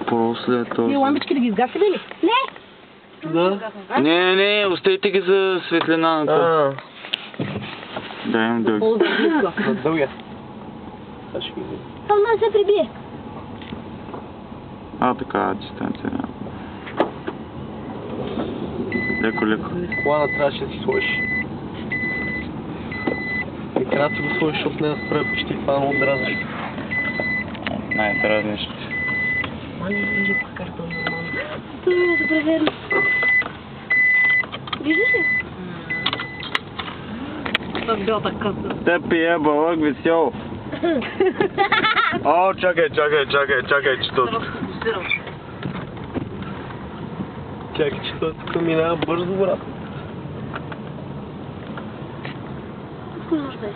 после Вие лампички да ги изгасили ли? Не! Да. Не, оставите ги за светлината. Да, имам дълги. На дългия. Сега ще ги видим. Само да се прибие. Така, дистанция няма. Леко. Колана трябваше да си сложиш. И трябва да си го сложиш, защото не да спре почти това е много дразнещо. Най-дразнещо. А не вижда картон нормално. Добре, верно. Виждаш ли? Това бялата къса. Тъпи е балък весело. О, чакай, че тут. Чакай, че той тук минава бързо, брат. Нужда е.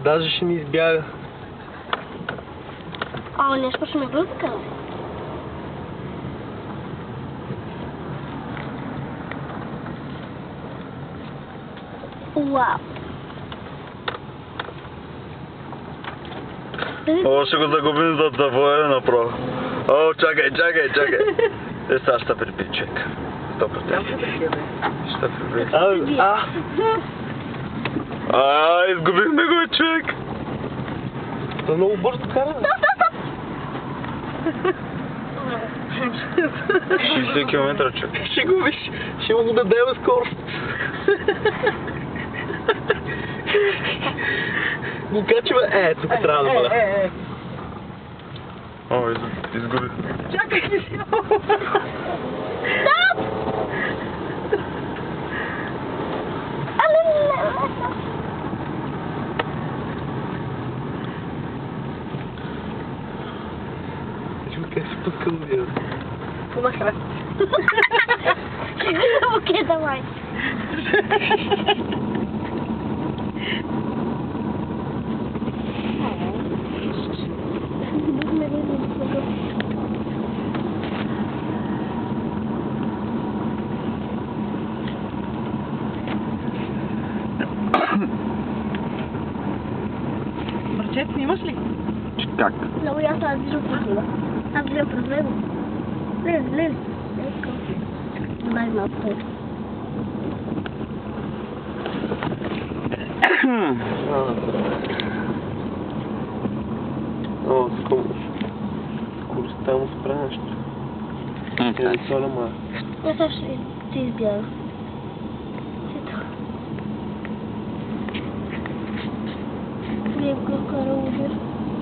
Даже ще ми избяга. Не ще ме бъде така. Уау. О, ще го загубим за завоя направо. О, чакай. Сега ще припи, чек. 100%. Ще припи. Изгубихме го, човек. Той много бързо кара. 60 км, човек. Ще губиш. Ще му дадем скорост. Го качва, тук трябва да бъда. О, изгубих. Чакай си. Чукай се пускам вие. Понахрен. Окей, давай. Бърчет, снимаш ли? Как? Много ясно, аз виждам през него. Аз виждам през него. Леле. Дай малко той. О, скоростта му спря нещо. Е, соля ма. Я сега ще ти избяга. Гледай го кара убир.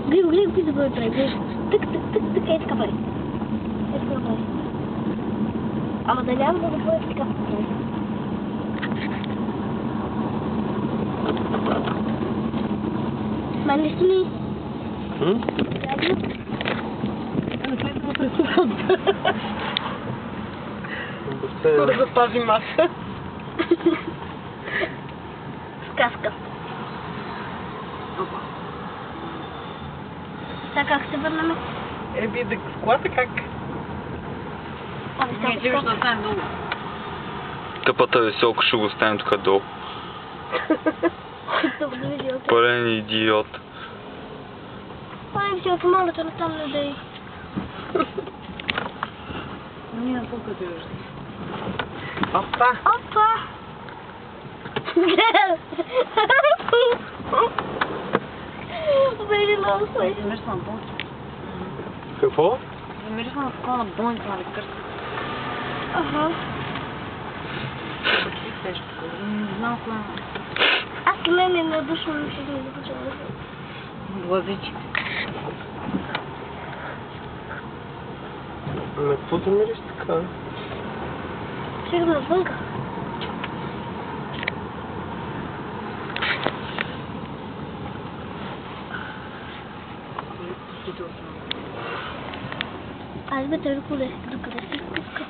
Гледай го, да бъде прави. Тък, ей така прави. Ей така прави. Ама да няма да бъде така прави. Мен ли стои? Не след това пресувам. Да запази маса. Сказка. Сега как се върнем? Еби, да с колата как? Не, ти виж да оставим долу. Тъпата веселка ще го оставим тук долу. Пълен идиот. Ай, веселка, моля те, там не дай. Ние на толкова ти вижда. Опа! Very long way. Замирисва на бон. Какво? Замирисва на такова на бон, това ли кърта. Не знам кое е. Аз мене не душвам, че да не започвам да се. Глазичи. На какво замириш така? Сигурно отвънка. Аз бе те докъде си пуска.